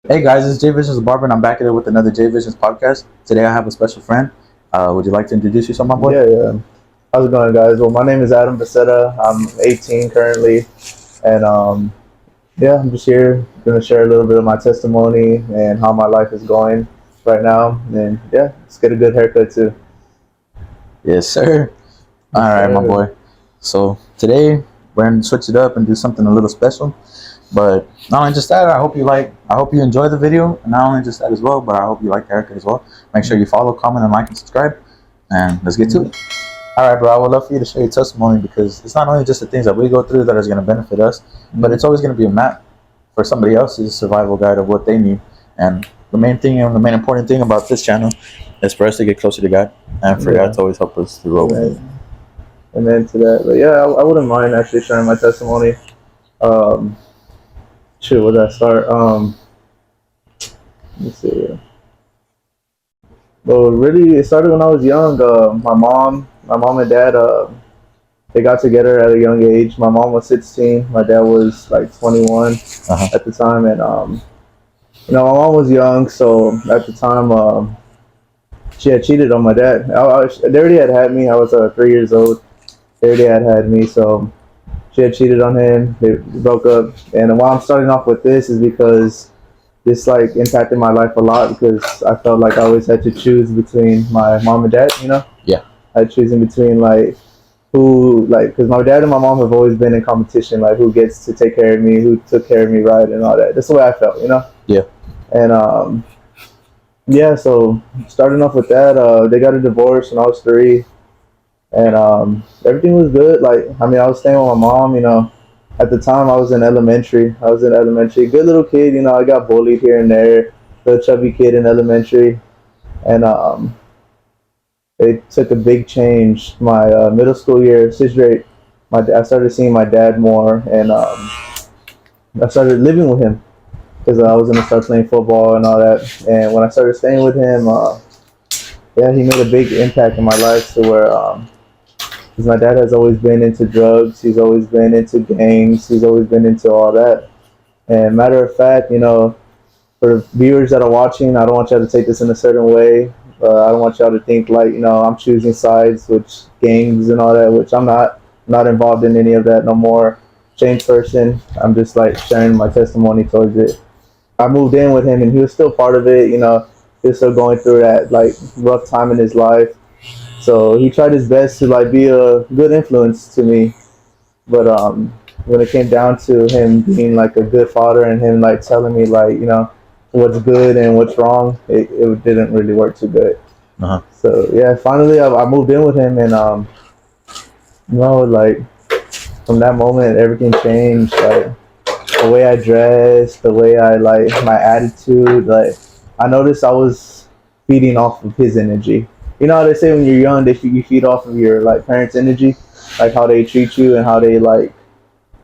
Hey guys, it's Jvisions The Barber, and I'm back here with another Jvisions Podcast. Today I have a special friend. Would you like to introduce yourself, my boy? Yeah. How's it going, guys? Well, my name is Adam Becerra. I'm 18 currently, and yeah, I'm just here gonna share a little bit of my testimony and how my life is going right now. And yeah, let's get a good haircut too. Yes, sir. All Yes, right, my sir. boy. So today we're gonna switch it up and do something a little special. But not only just that, I hope you enjoy the video. And not only just that as well, but I hope you like the haircut as well. Make sure you follow, comment, and like and subscribe. And let's get to it. All right, bro. I would love for you to share your testimony because it's not only just the things that we go through that is going to benefit us, but it's always going to be a map for somebody else's survival guide of what they need. And the main thing and the main important thing about this channel is for us to get closer to God and for God Yeah, to always help us through what we need. amen. Amen to that. But yeah, I wouldn't mind actually sharing my testimony. Um, Shoot, where did I start? Let me see. Well, really, it started when I was young. My mom and dad, they got together at a young age. My mom was 16. My dad was like 21 Uh-huh. at the time, and my mom was young, so at the time, she had cheated on my dad. They already had me. I was 3 years old. They already had me, so she had cheated on him. They broke up, and why I'm starting off with this is because this like impacted my life a lot because I felt like I always had to choose between my mom and dad. Yeah. I had choosing between like who like because my dad and my mom have always been in competition, like who gets to take care of me, who took care of me right, and all that. That's the way I felt. Yeah. And yeah, so starting off with that, they got a divorce when I was 3, and everything was good. Like I mean, I was staying with my mom. At the time, I was in elementary. Good little kid. I got bullied here and there. The chubby kid in elementary, and it took a big change. My middle school year, 6th grade, I started seeing my dad more, and I started living with him because I was gonna start playing football and all that. And when I started staying with him, yeah, he made a big impact in my life to where because my dad has always been into drugs, he's always been into gangs, he's always been into all that. And matter of fact, for the viewers that are watching, I don't want y'all to take this in a certain way. I don't want y'all to think like I'm choosing sides, which gangs and all that, which I'm not involved in any of that no more. Changed person. I'm just like sharing my testimony towards it. I moved in with him, and he was still part of it. He was still going through that like rough time in his life. So he tried his best to like be a good influence to me. But when it came down to him being like a good father and him like telling me like what's good and what's wrong, it didn't really work too good. Uh-huh. So yeah, finally I moved in with him, and like from that moment everything changed. Like the way I dressed, the way I like my attitude. Like I noticed I was feeding off of his energy. You know how they say when you're young, you feed off of your like parents' energy, like how they treat you and how they like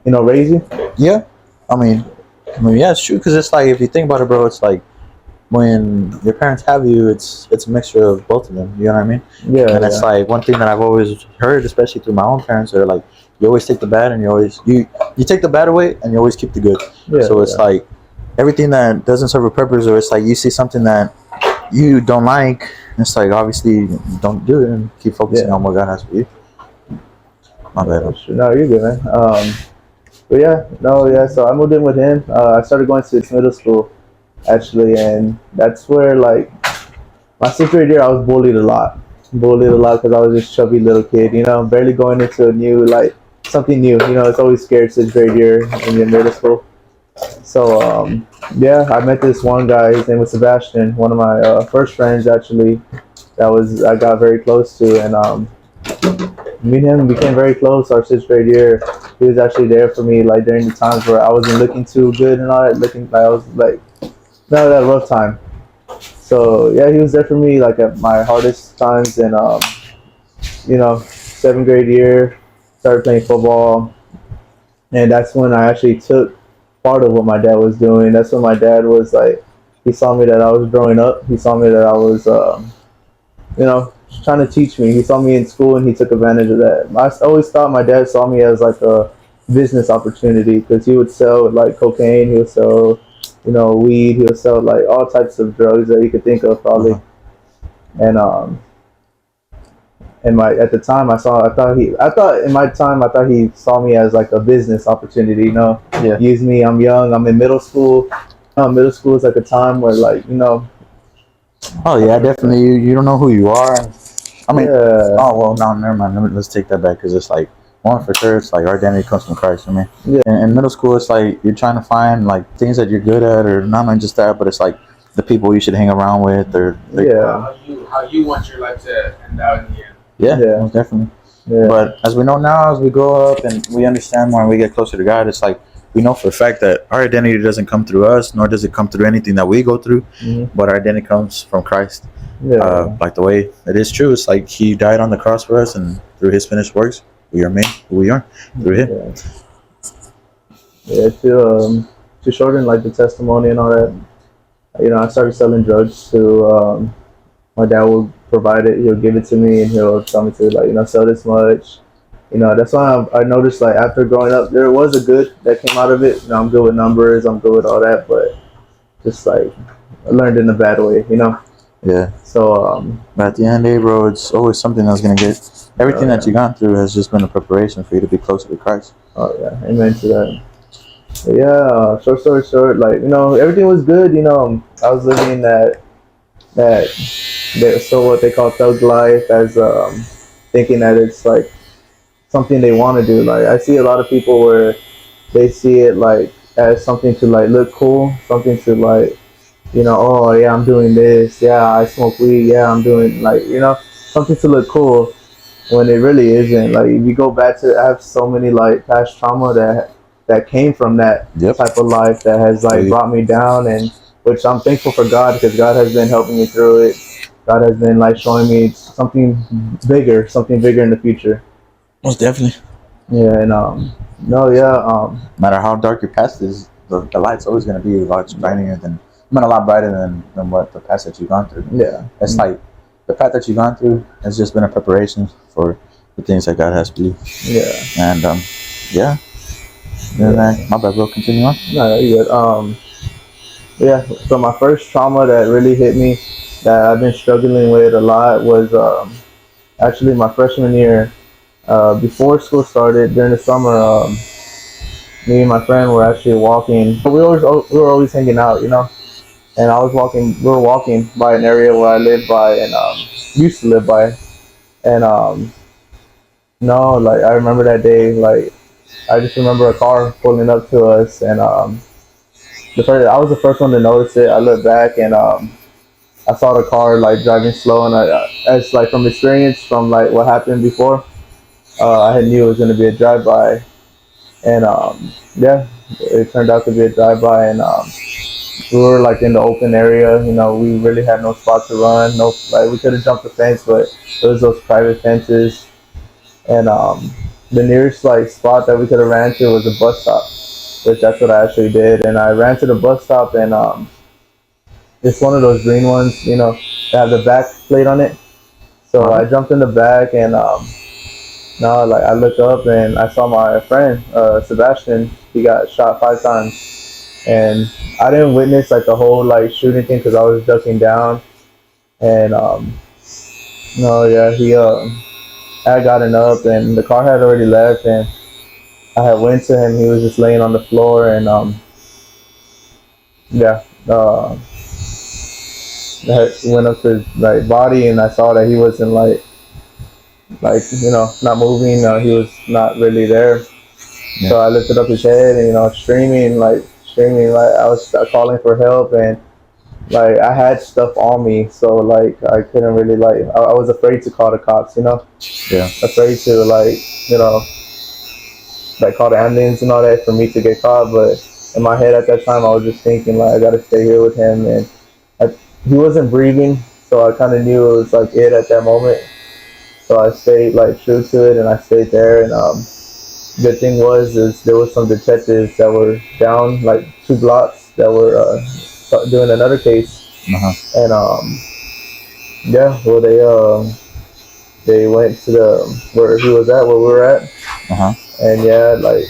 raise you. Yeah. I mean, yeah, it's true because it's like if you think about it, bro, it's like when your parents have you, it's a mixture of both of them. You know what I mean? Yeah, And it's yeah, like one thing that I've always heard, especially through my own parents, are like you always take the bad and you take the bad away and you always keep the good. yeah, So it's yeah, like everything that doesn't serve a purpose, or it's like you see something that you don't like, it's like obviously don't do it and keep focusing yeah. on what God has for you. My Yeah, bad. that's true. No, you're good, man. But yeah, no, yeah. So I moved in with him. I started going to his middle school actually, and that's where like my 6th grade year, I was bullied a lot because I was this chubby little kid. Barely going into a new like something new. It's always scared 6th grade year in your middle school. So yeah, I met this one guy. His name was Sebastian, one of my first friends actually. I got very close to, and me and him became very close our 6th grade year. He was actually there for me like during the times where I wasn't looking too good and all that, looking like I was like not that rough time. So yeah, he was there for me like at my hardest times, and 7th grade year started playing football, and that's when I actually took part of what my dad was doing. That's when my dad was like, he saw me that I was growing up. He saw me that I was you know, trying to teach me. He saw me in school and he took advantage of that. I always thought my dad saw me as like a business opportunity because he would sell like cocaine, he would sell weed. He'll sell like all types of drugs that you could think of probably. And at the time I thought he saw me as like a business opportunity. Yeah. Use me. I'm young. I'm in middle school. Middle school is like a time where like Oh yeah, definitely. You don't know who you are. I mean, yeah. oh well, no, never mind. Let's take that back because it's like one for sure. It's like our identity comes from Christ for me. Yeah. In middle school, it's like you're trying to find like things that you're good at, or not only just that, but it's like the people you should hang around with, or how you want your life to end out in the end. Yeah, most definitely. Yeah. But as we know now, as we grow up and we understand more and we get closer to God, it's like we know for a fact that our identity doesn't come through us, nor does it come through anything that we go through, but our identity comes from Christ. Yeah. Like the way it is true, it's like He died on the cross for us, and through His finished works, we are made who we are through Him. Yeah. To shorten like the testimony and all that, I started selling drugs to my dad will provide it. He'll give it to me, and he'll tell me to like sell this much. That's why I noticed like after growing up, there was a good that came out of it. I'm good with numbers. I'm good with all that, but just like I learned in a bad way. Yeah. So but at the end of the day, bro, it's always something that's gonna get. Everything that you've gone through has just been a preparation for you to be closer to Christ. Oh yeah, amen to that. But yeah, short story short, like everything was good. I was living that so what they call thug life, as thinking that it's like something they want to do. Like I see a lot of people where they see it like as something to like look cool, something to like oh yeah, I'm doing this, yeah, I smoke weed, yeah, I'm doing like something to look cool, when it really isn't. Like if you go back to, I have so many like past trauma that came from that type of life that has like brought me down, and which I'm thankful for God, because God has been helping me through it. God has been like showing me something bigger in the future. Most definitely. Yeah, and no matter how dark your past is, the light's always gonna be a lot brighter than what the past that you've gone through. Yeah. It's like the path that you've gone through has just been a preparation for the things that God has for you. Yeah. And yeah. My bad, bro. Continue on. No, you're good. Yeah. So my first trauma that really hit me, that I've been struggling with a lot, was actually my freshman year. Before school started, during the summer, me and my friend were actually walking. We were always hanging out, And we were walking by an area where I lived by and used to live by, and no, like I remember that day, like I just remember a car pulling up to us, and I was the first one to notice it. I looked back, and I saw the car like driving slow, and as like from experience from like what happened before, I had knew it was going to be a drive-by, and yeah, it turned out to be a drive-by, and we were like in the open area. We really had no spot to run. No, like we could have jumped the fence, but it was those private fences, and the nearest like spot that we could have ran to was a bus stop, which that's what I actually did, and I ran to the bus stop, and it's one of those green ones, that have the back plate on it. So I jumped in the back, and now, like I looked up and I saw my friend Sebastian. He got shot 5 times, and I didn't witness like the whole like shooting thing because I was ducking down. And he I had gotten up, and the car had already left, and I had went to him. He was just laying on the floor, and I went up to his like body, and I saw that he wasn't like not moving. He was not really there. Yeah. So I lifted up his head, and screaming like I was calling for help, and like I had stuff on me, so like I couldn't really like I was afraid to call the cops. Yeah. Afraid to like like call the ambulance and all that for me to get caught. But in my head at that time, I was just thinking like I gotta stay here with him, and he wasn't breathing, so I kind of knew it was like it at that moment. So I stayed like true to it, and I stayed there. And good thing is there was some detectives that were down like 2 blocks that were doing another case. And they went to where he was at, where we were at. And yeah, like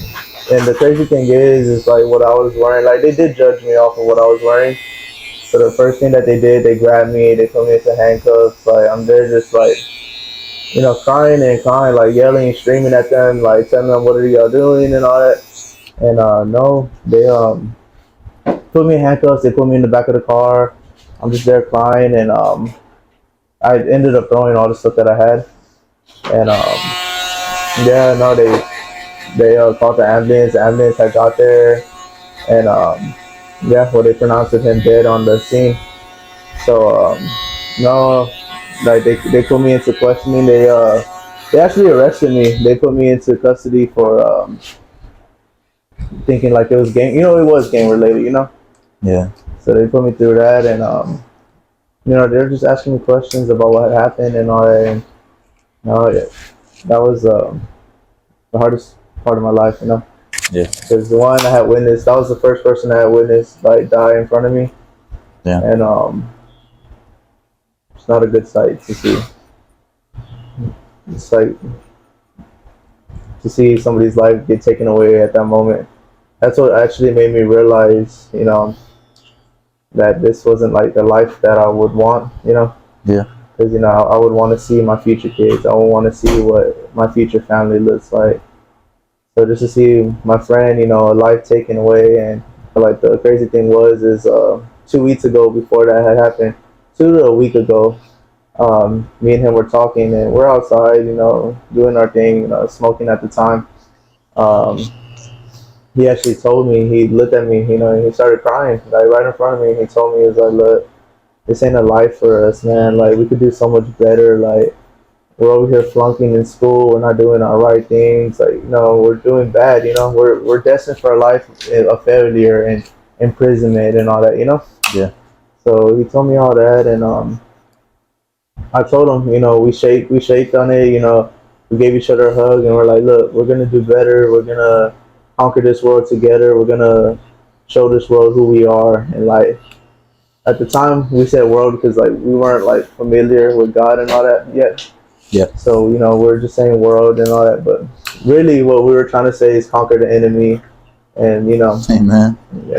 And the crazy thing is like what I was wearing. Like they did judge me off of what I was wearing. So the first thing that they did, they grabbed me, they put me into handcuffs. Like I'm there, just like crying and crying, like yelling, screaming at them, like telling them what are y'all doing and all that. And no, they put me in handcuffs. They put me in the back of the car. I'm just there crying, and I ended up throwing all the stuff that I had. And yeah, no, they called the ambulance. The ambulance had got there, and yeah, well, they pronounced him dead on the scene. So no, like they put me into questioning. They actually arrested me. They put me into custody for thinking like it was gang. It was gang related. Yeah. So they put me through that, and they're just asking me questions about what happened and all that. And yeah, that was the hardest part of my life. Yeah. Because the one I had witnessed, that was the first person I had witnessed like die in front of me. Yeah. And it's not a good sight to see. It's like to see somebody's life get taken away at that moment. That's what actually made me realize, that this wasn't like the life that I would want, Yeah. Because, I would want to see my future kids. I would want to see what my future family looks like. So just to see my friend, a life taken away, and like the crazy thing is 2 weeks ago, before that had happened, 2 to a week ago, me and him were talking, and we're outside, doing our thing, smoking at the time. He actually told me, he looked at me, and he started crying, like right in front of me. And he told me, he was like, look, this ain't a life for us, man. Like, we could do so much better. Like, we're over here flunking in school. We're not doing our right things. Like, we're doing bad, we're destined for a life of failure and imprisonment and all that, Yeah. So he told me all that, and I told him, we shaked on it, we gave each other a hug, and we're like, look, we're gonna do better. We're gonna conquer this world together. We're gonna show this world who we are. And like at the time, we said world because like we weren't like familiar with God and all that yet. Yeah. So we're just saying world and all that, but really, what we were trying to say is conquer the enemy, and Amen.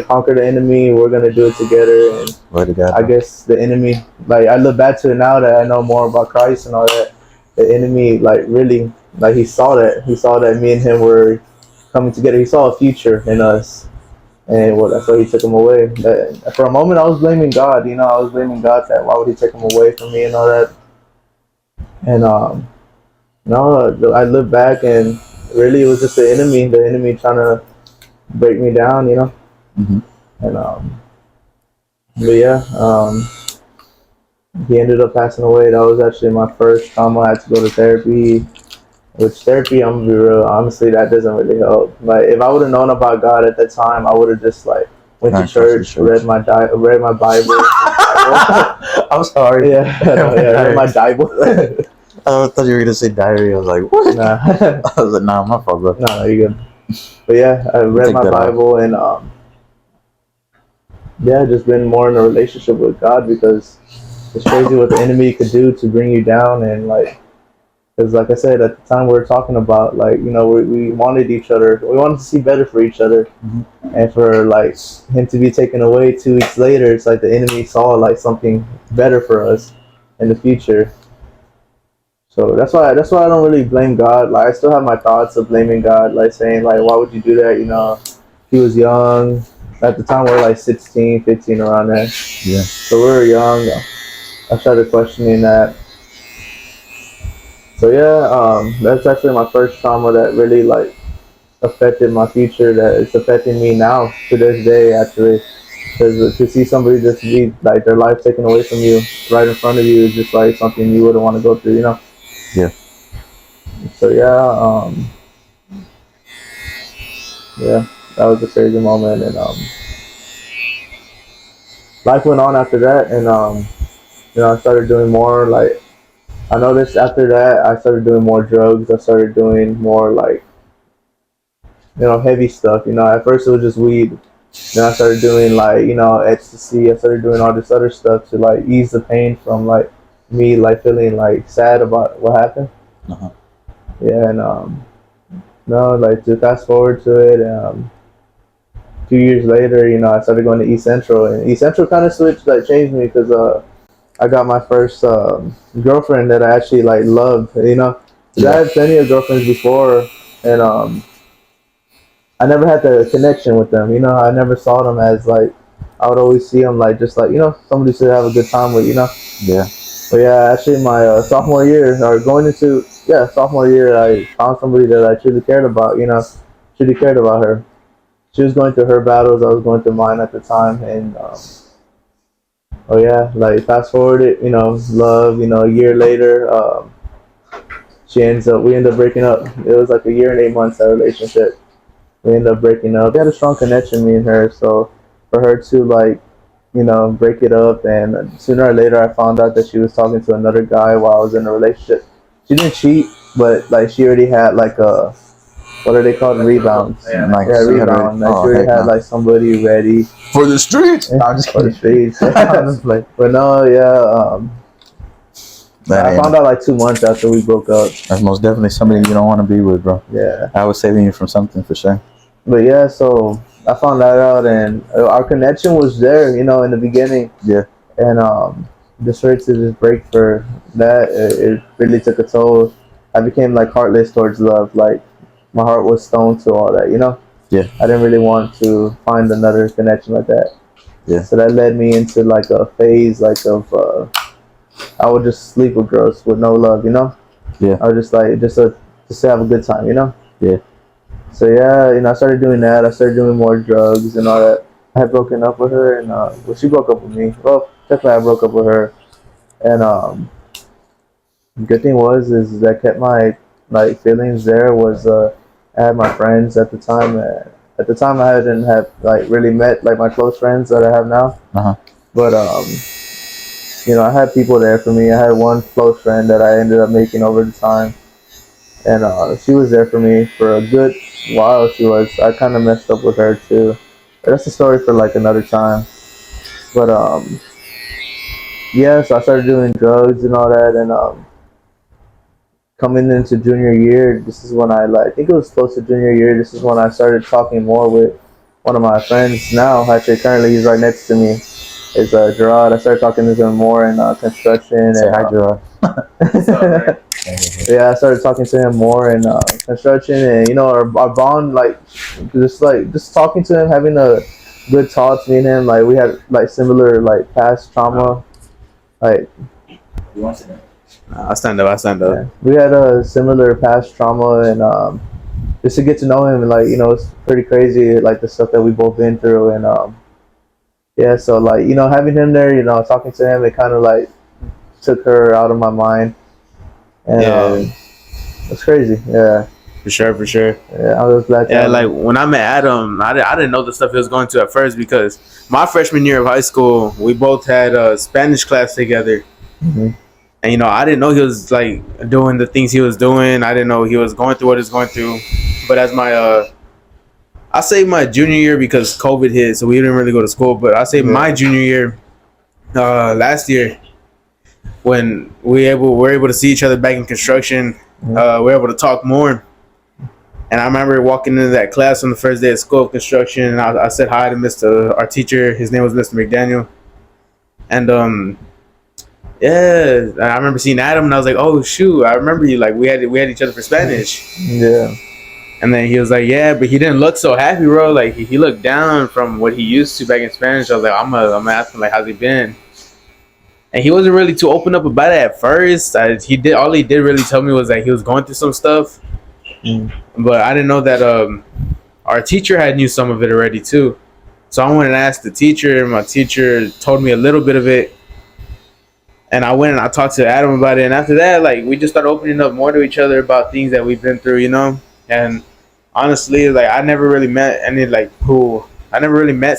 conquer the enemy. We're gonna do it together, and I guess the enemy, like I look back to it now that I know more about Christ and all that. The enemy, like really, like he saw that me and him were coming together. He saw a future in us, and that's why he took him away. For a moment, I was blaming God. I was blaming God that why would he take him away from me and all that. And no, I look back, and really it was just the enemy trying to break me down, Mm-hmm. And but yeah, he ended up passing away. That was actually my first time I had to go to therapy. Which therapy, I'm gonna be real, honestly, that doesn't really help. Like if I would have known about God at that time, I would have just like went to church, read my Bible. I'm sorry. Yeah, read my Bible. I thought you were gonna say diary. I was like, what? Nah. I was like, nah, my fault, bro. No, you're good. But yeah, I read my Bible, and yeah, just been more in a relationship with God, because it's crazy what the enemy could do to bring you down. And like, because like I said, at the time we were talking about, like, we wanted each other, we wanted to see better for each other. Mm-hmm. And for like him to be taken away 2 weeks later, it's like the enemy saw like something better for us in the future. So that's why I don't really blame God. Like I still have my thoughts of blaming God, like saying like, why would you do that? He was young at the time. We were like 16, 15, around there. Yeah. So we were young. I started questioning that. So yeah, that's actually my first trauma that really like affected my future. That it's affecting me now to this day, actually. Because to see somebody just be like their life taken away from you right in front of you is just like something you wouldn't want to go through, Yeah. So yeah, yeah, that was a crazy moment, and life went on after that, and I started doing more. Like I noticed after that, I started doing more drugs. I started doing more like heavy stuff. At first it was just weed. Then I started doing like ecstasy. I started doing all this other stuff to like ease the pain from like me like feeling like sad about what happened. Uh-huh. Yeah, and No, like to fast forward to it. 2 years later, I started going to East Central, and East Central kind of switched, like changed me because I got my first girlfriend that I actually like loved. 'Cause I had plenty of girlfriends before, and I never had the connection with them. I never saw them as like I would always see them like just like somebody to have a good time with. Yeah. But yeah, actually my sophomore year or going into sophomore year, I found somebody that I truly cared about. Truly cared about her. She was going through her battles. I was going through mine at the time, and oh yeah, like fast forward it, love. A year later, we end up breaking up. It was like a year and 8 months that relationship. We ended up breaking up. We had a strong connection, me and her. So for her to like, break it up, and sooner or later, I found out that she was talking to another guy while I was in a relationship. She didn't cheat, but like she already had like a what are they called? Rebounds. Yeah, rebound. Like she already had like somebody ready for the streets. No, I'm just for the kidding. streets. But no, yeah. I found out like 2 months after we broke up. That's most definitely somebody you don't want to be with, bro. Yeah. I was saving you from something for sure. But yeah, so I found that out, and our connection was there, in the beginning. Yeah. And just for it to just break for that, it really took a toll. I became like heartless towards love. Like my heart was stone to all that, Yeah. I didn't really want to find another connection like that. Yeah. So that led me into like a phase like of I would just sleep with girls with no love, Yeah. I would just like just to have a good time, Yeah. So yeah, I started doing that. I started doing more drugs and all that. I had broken up with her, and well, she broke up with me. Well, definitely I broke up with her, and the good thing is that kept my like feelings there. Was I had my friends at the time. At the time, I hadn't have like really met like my close friends that I have now. But I had people there for me. I had one close friend that I ended up making over the time, and she was there for me for a good while. She was. I kind of messed up with her too. But that's a story for like another time. But yeah. So I started doing drugs and all that, and coming into junior year, this is when I think it was close to junior year. This is when I started talking more with one of my friends now. Actually, currently he's right next to me. It's Gerard. I started talking to him more in construction. Say hi, Gerard. Yeah, I started talking to him more in construction, and our bond, just talking to him, having a good talks. Me and him, like we had like similar like past trauma, like. You want to? I stand up. Yeah. We had a similar past trauma, and just to get to know him, and it's pretty crazy, like the stuff that we both been through, and yeah. So having him there, talking to him, it kind of like took her out of my mind. And it's crazy. Yeah. For sure. Yeah, I was glad. Yeah, like when I met Adam, I didn't know the stuff he was going to at first, because my freshman year of high school, we both had a Spanish class together. Mm-hmm. And I didn't know he was like doing the things he was doing. I didn't know he was going through what he was going through. But as I say my junior year, because COVID hit, so we didn't really go to school. But I say my junior year, last year, when we were able to see each other back in construction, we were able to talk more. And I remember walking into that class on the first day of school of construction, and I said hi to our teacher. His name was Mr. McDaniel. And yeah, I remember seeing Adam, and I was like, "Oh shoot, I remember you. Like we had each other for Spanish." Yeah. And then he was like, "Yeah," but he didn't look so happy, bro. Like he looked down from what he used to back in Spanish. I was like, "I'm gonna ask him like, how's he been?" And he wasn't really too open up about it at first. He did really tell me was that he was going through some stuff, but I didn't know that our teacher had knew some of it already too. So I went and asked the teacher, and my teacher told me a little bit of it. And I went and I talked to Adam about it. And after that, like, we just started opening up more to each other about things that we've been through, And honestly, like, I never really met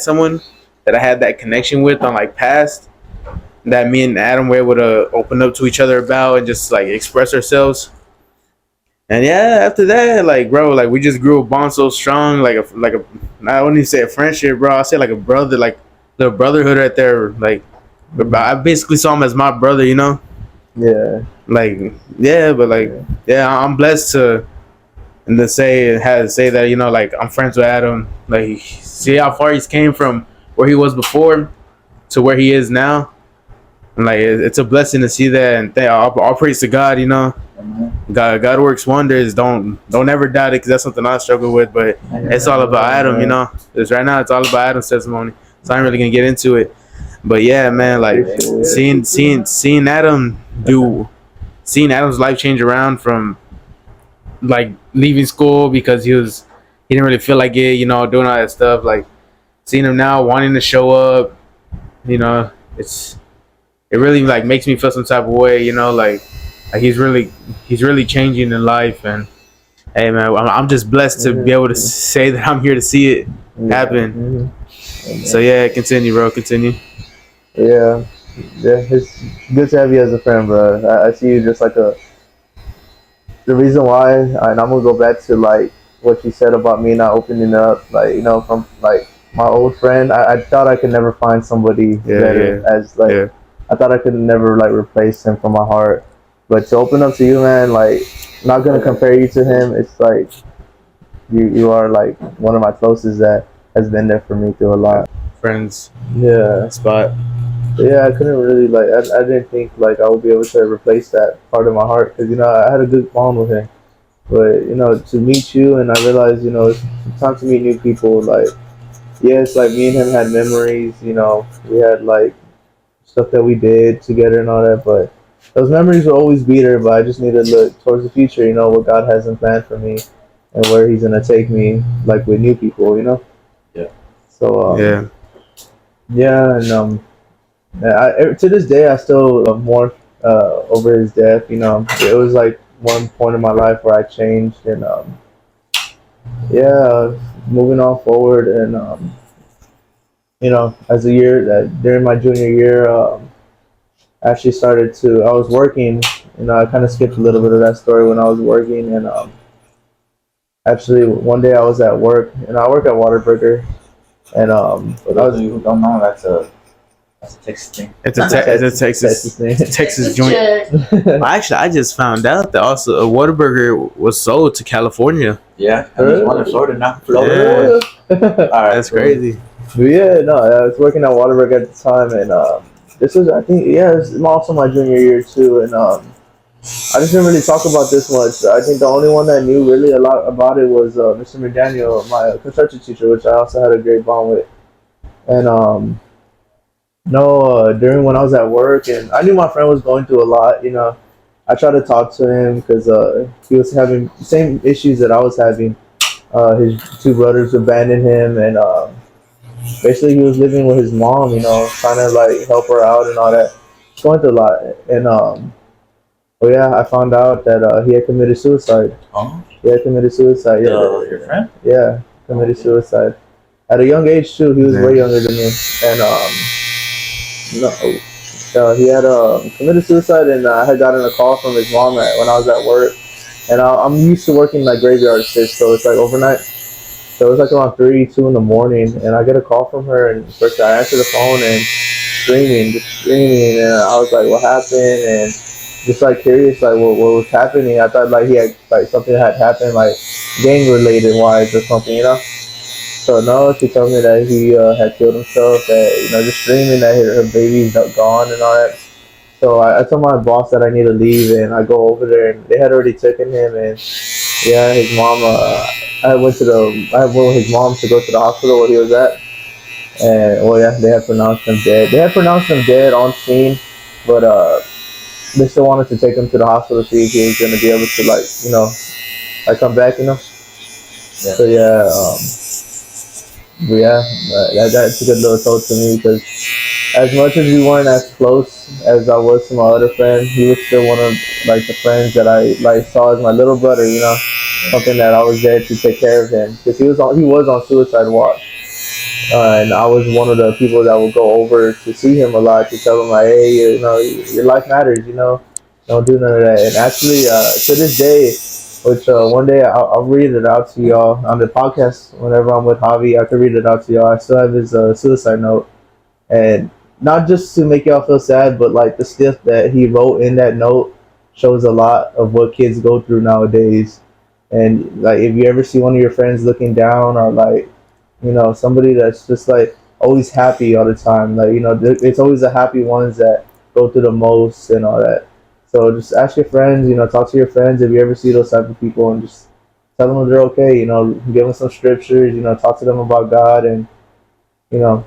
someone that I had that connection with on, like, past, that me and Adam were able to open up to each other about and just, like, express ourselves. And yeah, after that, like, bro, like, we just grew a bond so strong, I wouldn't even say a friendship, bro. I say like a brother, like, the brotherhood right there, like, I basically saw him as my brother, Yeah. Like, yeah, but like, yeah, I'm blessed to and to say that, you know, like, I'm friends with Adam, like, see how far he's came from where he was before to where he is now. And like, it's a blessing to see that, and all praise to God, you know. God works wonders. Don't ever doubt it, because that's something I struggle with. But it's all about Adam, you know. Because right now it's all about Adam's testimony, so I'm really gonna get into it. But yeah, man, like, seeing Adam's life change around from, like, leaving school because he didn't really feel like it, you know, doing all that stuff. Like, seeing him now wanting to show up, you know, it really, like, makes me feel some type of way, you know, like he's really changing in life. And hey, man, I'm just blessed to be able to say that I'm here to see it happen. So yeah, continue, bro. Continue. Yeah, it's good to have you as a friend, bro. I see you just like the reason why, and I'm gonna go back to like what you said about me not opening up, like, you know, from like my old friend. I thought I could never find somebody better, as like I thought I could never like replace him from my heart. But to open up to you, man, like, not gonna compare you to him. It's like you are like one of my closest that has been there for me through a lot. Friends. Yeah. Spot. Yeah, I couldn't really like. I didn't think like I would be able to replace that part of my heart, because, you know, I had a good bond with him. But, you know, to meet you, and I realized, you know, it's time to meet new people. Like, yes, like, me and him had memories. You know, we had like stuff that we did together and all that. But those memories will always be there. But I just need to look towards the future. You know, what God has in plan for me, and where He's gonna take me, like, with new people. You know. Yeah. So Yeah. Yeah, and to this day, I still mourn over his death. You know, it was like one point in my life where I changed, and yeah, moving on forward, and you know, as a year that during my junior year, I actually started to. I was working. You know, I kind of skipped a little bit of that story when I was working, and actually one day I was at work, and I work at Whataburger, and For those of you who don't know, that's a Texas thing. It's a Texas joint. Actually, I just found out that also a Whataburger was sold to California. Yeah, and there's one in Florida now. Florida. All right, That's crazy. But yeah, no, I was working at Whataburger at the time, and this was, I think, yeah, it was also my junior year too, and I just didn't really talk about this much. I think the only one that knew really a lot about it was Mr. McDaniel, my construction teacher, which I also had a great bond with. And no, during when I was at work, and I knew my friend was going through a lot, you know, I tried to talk to him because he was having the same issues that I was having. His two brothers abandoned him, and basically he was living with his mom, you know, trying to like help her out and all that. Going through a lot, and oh yeah, I found out that he had committed suicide. Oh, He had committed suicide. Yeah, your friend? Yeah, committed suicide at a young age too. He was way younger than me, and no, he had committed suicide, and I had gotten a call from his mom when I was at work, and I'm used to working like graveyard shift, so it's like overnight. So it was like around 2 in the morning, and I get a call from her, and first I answer the phone and just screaming, and I was like, "What happened?" And just like curious, like what was happening. I thought like he had like something had happened, like gang related wise or something, you know. So no, she told me that he had killed himself. That, you know, just screaming that her baby's gone and all that. So I told my boss that I need to leave, and I go over there, and they had already taken him, and yeah, his mom. I went with his mom to go to the hospital where he was at, and well, yeah, they had pronounced him dead. They had pronounced him dead on scene, but they still wanted to take him to the hospital to see if he was going to be able to, like, you know, like come back, you know. Yeah. So yeah, but yeah, that took a little toll to me, because as much as we weren't as close as I was to my other friend, he was still one of like the friends that I like saw as my little brother, you know, something that I was there to take care of him, because he was on suicide watch. And I was one of the people that would go over to see him a lot, to tell him like, hey, you know, your life matters, you know, don't do none of that. And actually, to this day, which one day I'll read it out to y'all on the podcast. Whenever I'm with Javi, I can read it out to y'all. I still have his suicide note, and not just to make y'all feel sad, but like the stuff that he wrote in that note shows a lot of what kids go through nowadays. And like if you ever see one of your friends looking down, or like, you know, somebody that's just like always happy all the time, like, you know, it's always the happy ones that go through the most and all that. So just ask your friends, you know, talk to your friends if you ever see those type of people, and just tell them they're okay, you know, give them some scriptures, you know, talk to them about God, and, you know,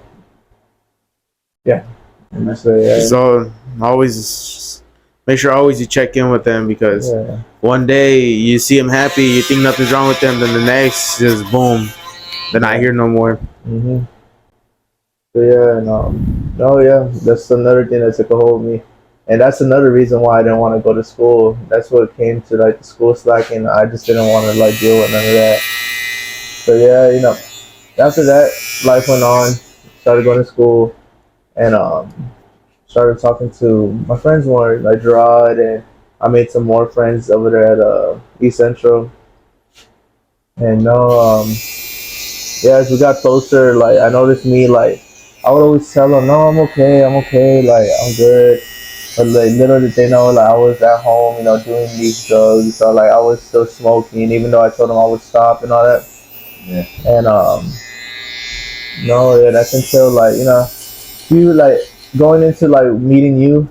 yeah. And just say, So always make sure always you check in with them, because yeah. one day you see them happy, you think nothing's wrong with them, then the next just boom, they're not here no more. Mm-hmm. So yeah, and no, yeah, that's another thing that took a hold of me, and that's another reason why I didn't want to go to school. That's what came to like the school slacking. I just didn't want to like deal with none of that. So yeah, you know, after that, life went on. Started going to school, and started talking to my friends more, like Gerard, and I made some more friends over there at East Central. And no, yeah, as we got closer, like I noticed me, like I would always tell them, no, I'm okay, like I'm good. But like little did they know, like I was at home, you know, doing these drugs, so like I was still smoking, even though I told them I would stop and all that. Yeah. And no, yeah, that's until like, you know, you like going into like meeting you.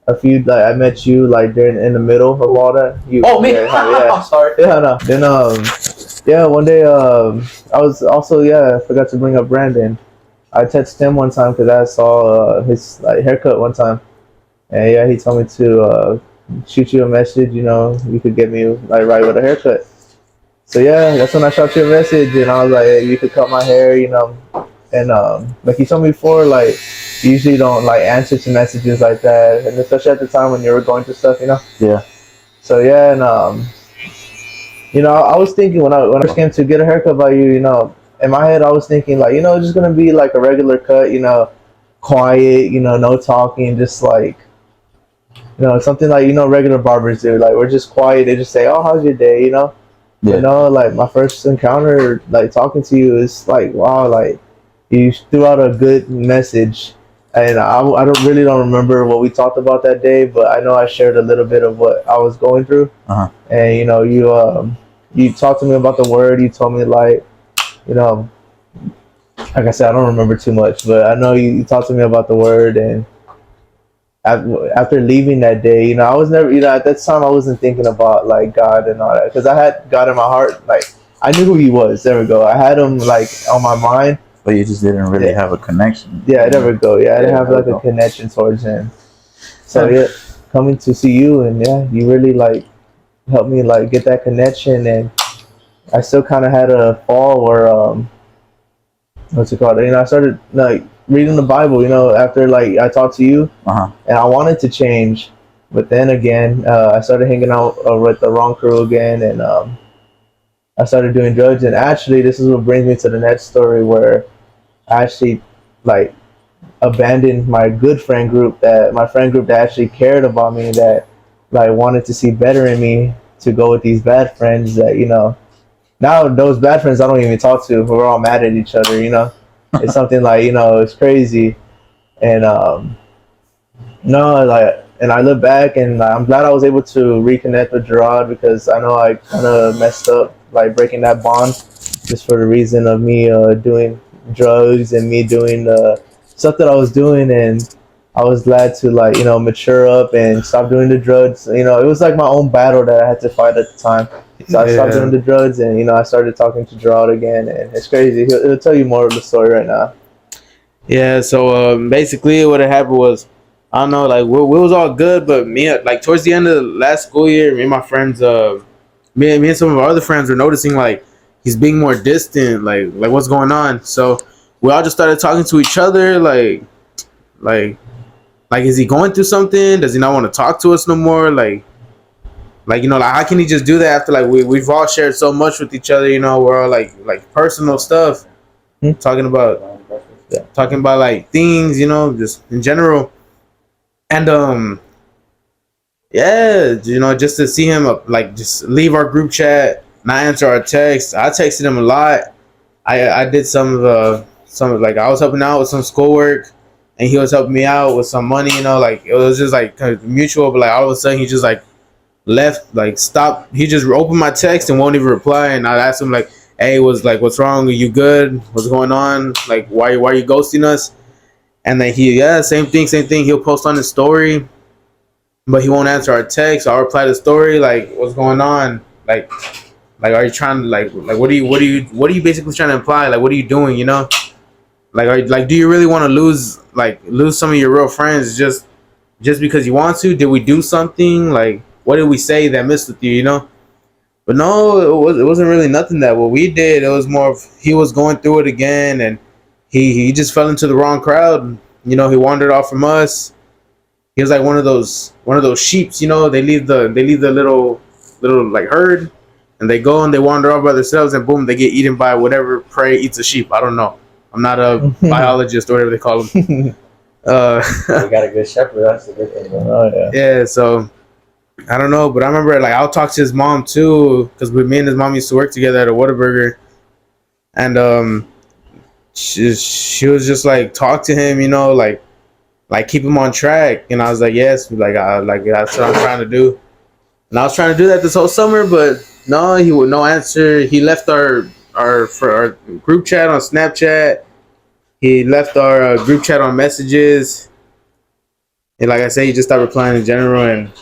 A few like I met you like during in the middle of all that. You, Oh, me? yeah, yeah. I'm sorry. Yeah, no. Then yeah, one day I was also, yeah, I forgot to bring up Brandon. I texted him one time because I saw his like haircut one time, and yeah, he told me to shoot you a message. You know, you could get me like right with a haircut. So yeah, that's when I shot you a message, and I was like, hey, you could cut my hair, you know. And like you told me before, like you usually don't like answer to messages like that, and especially at the time when you were going through stuff, you know. Yeah. So yeah, and you know, I was thinking when I first came to get a haircut by you, you know, in my head I was thinking like, you know, it's just gonna be like a regular cut, you know, quiet, you know, no talking, just like, you know, something like, you know, regular barbers do. Like we're just quiet. They just say, "Oh, how's your day?" You know. Yeah. You know, like my first encounter, like talking to you, is like, wow, like you threw out a good message, and I don't remember what we talked about that day, but I know I shared a little bit of what I was going through, and you know, you talked to me about the word. You told me like, you know, like I said, I don't remember too much, but I know you talked to me about the word, and after leaving that day, you know, I was never, you know, at that time I wasn't thinking about like God and all that, because I had God in my heart. Like I knew who He was. There we go. I had Him like on my mind, but you just didn't really have a connection. Yeah, there we go. Yeah, I didn't have like a a connection towards Him. So yeah, coming to see you, and yeah, you really like helped me like get that connection, and I still kind of had a fall where what's it called? You know, I started like reading the Bible. You know, after like I talked to you, and I wanted to change, but then again, I started hanging out with the wrong crew again, and I started doing drugs. And actually, this is what brings me to the next story, where I actually like abandoned my good friend group, that my friend group that actually cared about me, that like wanted to see better in me, to go with these bad friends that, you know, now those bad friends I don't even talk to. We're all mad at each other, you know. It's something like, you know, it's crazy. And no, like, and I look back and I'm glad I was able to reconnect with Gerard, because I know I kind of messed up like breaking that bond just for the reason of me doing drugs and me doing the stuff that I was doing. And I was glad to like, you know, mature up and stop doing the drugs. You know, it was like my own battle that I had to fight at the time. So I stopped doing the drugs, and you know, I started talking to Gerard again, and it's crazy. He'll tell you more of the story right now. Yeah, so basically what had happened was, I don't know, like we was all good, but me, like towards the end of the last school year, me and my friends, me and some of our other friends were noticing like he's being more distant, like what's going on. So we all just started talking to each other, like is he going through something? Does he not want to talk to us no more? Like you know, like how can he just do that after like we've all shared so much with each other? You know, we're all like personal stuff, talking about like things, you know, just in general. And yeah, you know, just to see him like just leave our group chat, not answer our text. I texted him a lot. I did some like I was helping out with some schoolwork, and he was helping me out with some money. You know, like it was just like kind of mutual. But like all of a sudden, he just like left, like stopped. He just opened my text and won't even reply. And I asked him like, "Hey, what's wrong? Are you good? What's going on? Like, why are you ghosting us?" And then same thing. He'll post on his story, but he won't answer our text. I'll reply to the story like, "What's going on? Like, are you trying to like what are you basically trying to imply? Like, what are you doing? You know, do you really want to lose some of your real friends just because you want to? Did we do something? Like, what did we say that missed with you? You know?" But no, it wasn't really nothing that what we did. It was more of he was going through it again, and he just fell into the wrong crowd. You know, he wandered off from us. He was like one of those sheeps. You know, they leave the little like herd, and they go and they wander off by themselves, and boom, they get eaten by whatever prey eats a sheep. I don't know. I'm not a biologist or whatever they call them. We got a good shepherd. That's a good thing. Oh yeah. Yeah, so I don't know, but I remember like I'll talk to his mom too, because me and his mom used to work together at a Whataburger, and she was just like talk to him, you know, like keep him on track, and I was like yes, like that's what I'm trying to do, and I was trying to do that this whole summer, but no, he would no answer. He left our group chat on Snapchat. He left our group chat on messages, and like I said, he just stopped replying in general, and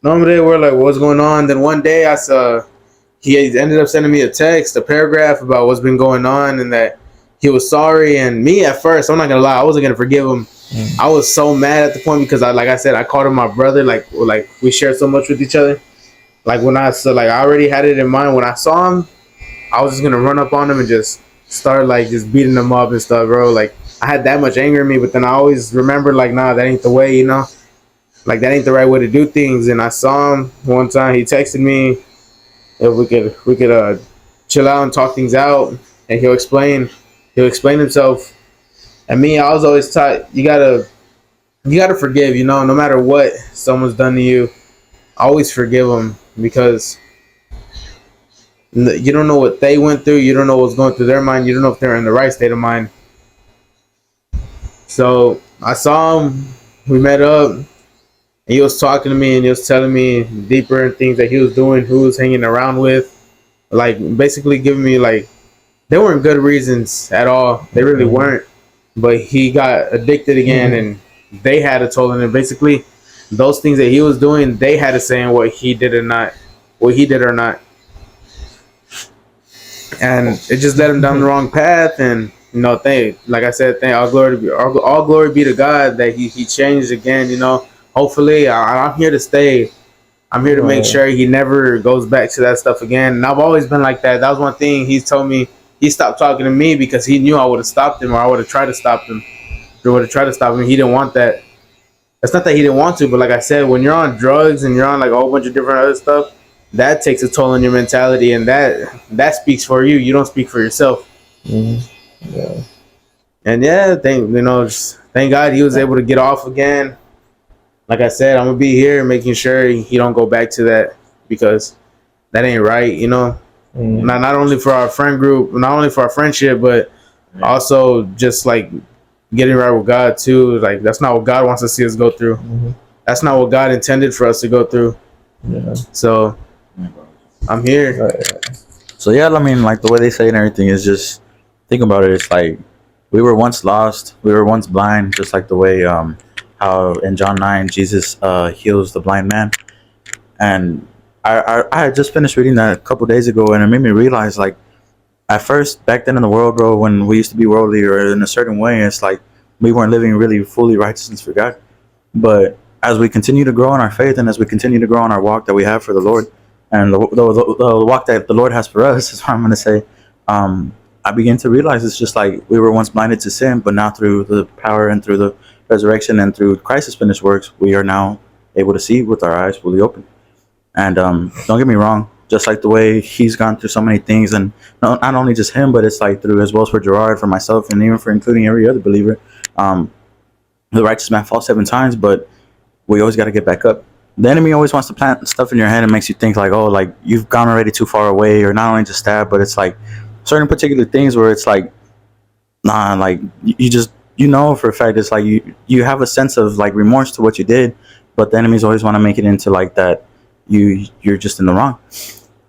normally we're like, what's going on? Then one day I saw he ended up sending me a text, a paragraph about what's been going on and that he was sorry. And me at first, I'm not gonna lie, I wasn't gonna forgive him. I was so mad at the point because like I said, I called him my brother. Like we shared so much with each other. Like I already had it in mind. When I saw him, I was just gonna run up on him and just start like just beating him up and stuff, bro. Like I had that much anger in me, but then I always remember like, nah, that ain't the way, you know. Like that ain't the right way to do things. And I saw him one time. He texted me if we could chill out and talk things out, and he'll explain himself. And me, I was always taught you gotta forgive. You know, no matter what someone's done to you, always forgive them because you don't know what they went through. You don't know what's going through their mind. You don't know if they're in the right state of mind. So I saw him. We met up. And he was talking to me and he was telling me deeper things that he was doing, who he was hanging around with, like basically giving me like they weren't good reasons at all. They really weren't. But he got addicted again, and they had a toll. And basically, those things that he was doing, they had a say in what he did or not, and it just led him down the wrong path. And you know, like I said, all glory be to God that he changed again. You know. Hopefully, I'm here to stay. I'm here to make sure he never goes back to that stuff again. And I've always been like that. That was one thing he's told me. He stopped talking to me because he knew I would have stopped him, or I would have tried to stop him. He didn't want that. It's not that he didn't want to, but like I said, when you're on drugs and you're on like a whole bunch of different other stuff, that takes a toll on your mentality, and that speaks for you. You don't speak for yourself. Yeah. And yeah, thank God he was able to get off again. Like I said, I'm gonna be here making sure he don't go back to that because that ain't right, you know. Not only for our friend group, not only for our friendship, but also just like getting right with God too. Like that's not what God wants to see us go through. That's not what God intended for us to go through. Yeah. So I'm here. So yeah, I mean, like the way they say and everything is just think about it. It's like we were once lost, we were once blind, just like the way how in John 9 Jesus heals the blind man. And I had just finished reading that a couple days ago, and it made me realize, like, at first back then in the world, bro, when we used to be worldly or in a certain way, it's like we weren't living really fully righteousness for God. But as we continue to grow in our faith, and as we continue to grow in our walk that we have for the Lord, and the walk that the Lord has for us, is what I'm going to say, I began to realize it's just like we were once blinded to sin, but now through the power and through the resurrection and through Christ's finished works, we are now able to see with our eyes fully open. And don't get me wrong, just like the way he's gone through so many things, and not only just him, but it's like through as well as for Gerard, for myself, and even for including every other believer. The righteous man falls 7 times, but we always got to get back up. The enemy always wants to plant stuff in your head and makes you think like, oh, like you've gone already too far away, or not only just that, but it's like certain particular things where it's like, nah, like you just, you know, for a fact, it's like you have a sense of like remorse to what you did, but the enemies always want to make it into like that you're just in the wrong.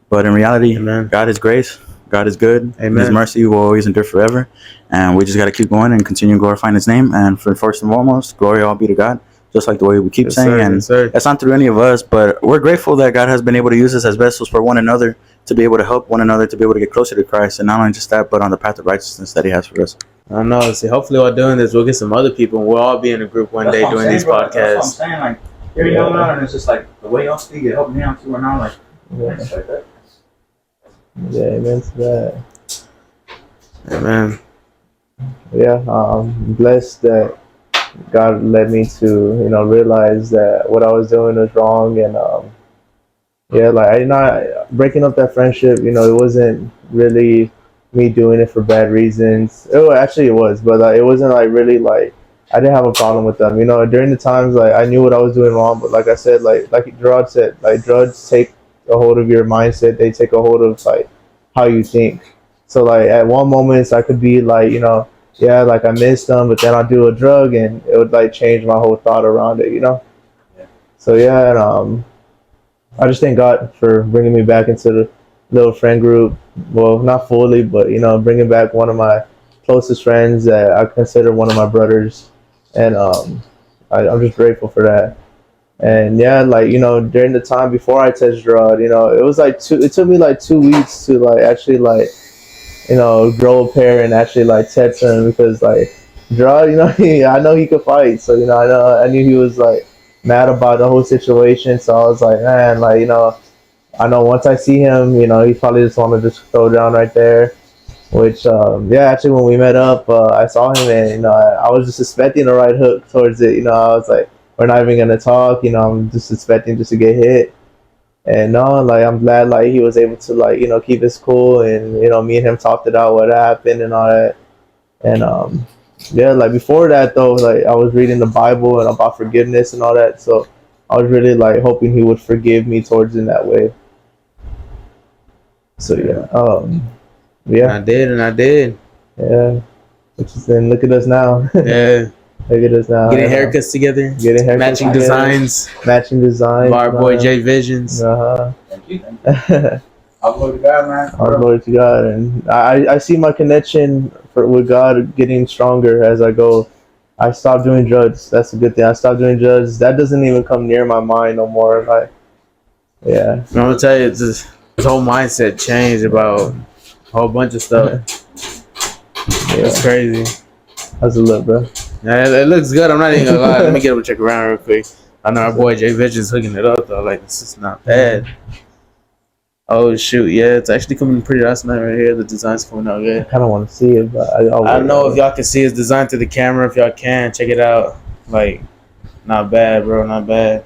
But in reality, Amen. God is grace. God is good. Amen. His mercy will always endure forever. And we just got to keep going and continue glorifying His name. And for first and foremost, glory all be to God. Just like the way we keep saying. Sir, and yes, sir. that's not through any of us, but we're grateful that God has been able to use us as vessels for one another, to be able to help one another, to be able to get closer to Christ. And not only just that, but on the path of righteousness that He has for us. I don't know. See, hopefully while doing this, we'll get some other people, and we'll all be in a group one day doing these podcasts. That's what I'm saying. Like, hearing y'all out, and it's just like the way y'all speak, it helped me out too. And now, like, Yeah. it's like that. Yeah, amen to that. Amen. Yeah, I'm blessed that God led me to, realize that what I was doing was wrong, and yeah, like I not breaking up that friendship. It wasn't really me doing it for bad reasons. Actually, it was, but it wasn't like really like I didn't have a problem with them. During the times like I knew what I was doing wrong, but like I said, like Gerard said, like drugs take a hold of your mindset. They take a hold of like how you think. So like at one moment I could be like, yeah, like I missed them, but then I'll do a drug and it would like change my whole thought around it. Yeah. So yeah, and I just thank God for bringing me back into the little friend group. Well, not fully, but bringing back one of my closest friends that I consider one of my brothers, and I'm just grateful for that. And yeah, like during the time before I touched Gerard, it was like it took me like 2 weeks to like actually like grow a pair and actually like text him, because like Gerard, I know he could fight, so I knew he was like mad about the whole situation. So I was like, man, like I know once I see him, he probably just want to just throw down right there. Which yeah, actually when we met up, I saw him, and I was just expecting a right hook towards it. I was like, we're not even gonna talk. I'm just expecting just to get hit. And no, like I'm glad like he was able to like keep his cool, and me and him talked it out what happened and all that. And yeah, like before that though, like I was reading the Bible and about forgiveness and all that, so I was really like hoping he would forgive me towards in that way. So yeah, yeah, I did. yeah. Which is then look at us now. Yeah. Look at us now. Getting haircuts together. Getting haircuts Matching together. designs. Matching designs. By our boy Jvisions. Thank you. I'll glory to God, man. All glory to God, and I see my connection with God getting stronger as I go. I stopped doing drugs. That's a good thing. I stopped doing drugs. That doesn't even come near my mind no more. Like, yeah. I'm gonna tell you, this whole mindset changed about a whole bunch of stuff. It's crazy. How's it look, bro? Yeah, it looks good. I'm not even gonna lie. Let me get him to check around real quick. I know our boy Jvisions hooking it up though. Like, this is not bad. Oh shoot, yeah, it's actually coming pretty awesome right here. The design's coming out I good. kind of want to see it, but I don't know if y'all can see his design through the camera. If y'all can, check it out. Like, not bad, bro, not bad.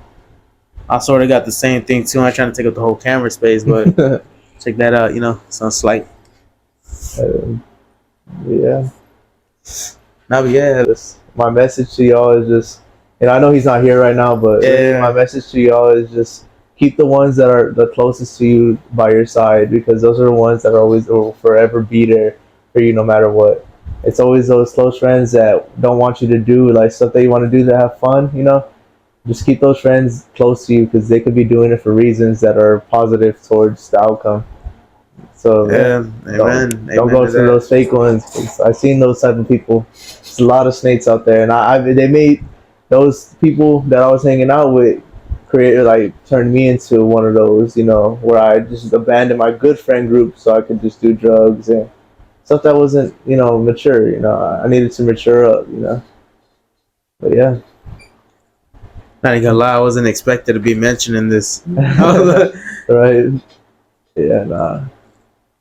I sort of got the same thing too. I'm not trying to take up the whole camera space, but check that out. Sounds slight. Yeah. No, but yeah, My message to y'all is just, I know he's not here right now, but Yeah. my message to y'all is just keep the ones that are the closest to you by your side, because those are the ones that will forever be there for you no matter what. It's always those close friends that don't want you to do like stuff that you want to do to have fun. Just keep those friends close to you, because they could be doing it for reasons that are positive towards the outcome. So yeah, amen. don't go to those fake ones, 'cause I've seen those type of people. There's a lot of snakes out there, and they made those people that I was hanging out with turned me into one of those, where I just abandoned my good friend group so I could just do drugs and stuff that wasn't, mature. I needed to mature up, But yeah. Not even gonna lie, I wasn't expected to be mentioning this. Right. Yeah, nah.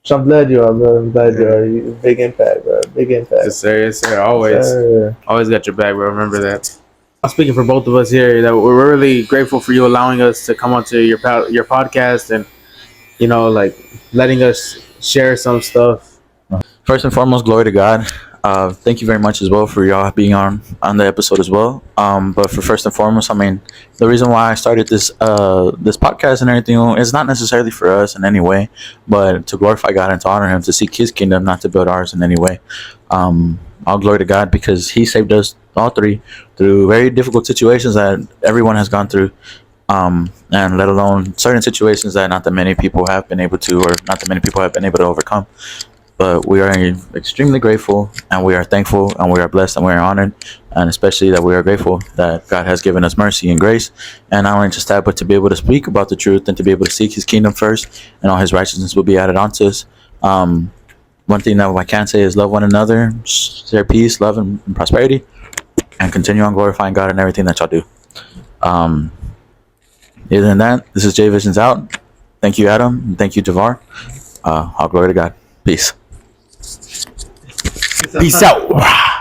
So I'm glad you are, bro. I'm glad you are. You big impact, bro. Big impact. Yes, sir. Yes, sir. Always. Sir. Always got your back, bro. Remember that. I'm speaking for both of us here that we're really grateful for you allowing us to come onto your podcast and, like letting us share some stuff. First and foremost, glory to God. Thank you very much as well for y'all being on the episode as well. But for first and foremost, I mean, the reason why I started this podcast and everything is not necessarily for us in any way, but to glorify God and to honor Him, to seek His kingdom, not to build ours in any way. all glory to God, because He saved us all three through very difficult situations that everyone has gone through, and let alone certain situations that not that many people have been able to, or not that many people have been able to overcome. But we are extremely grateful, and we are thankful, and we are blessed, and we are honored, and especially that we are grateful that God has given us mercy and grace, and not only just that, but to be able to speak about the truth and to be able to seek His kingdom first, and all His righteousness will be added onto us. One thing that I can say is love one another, share peace, love, and prosperity, and continue on glorifying God in everything that y'all do. Um, Other than that, this is Jvisions out. Thank you, Adam, and thank you, Javar. All glory to God. Peace. Peace out.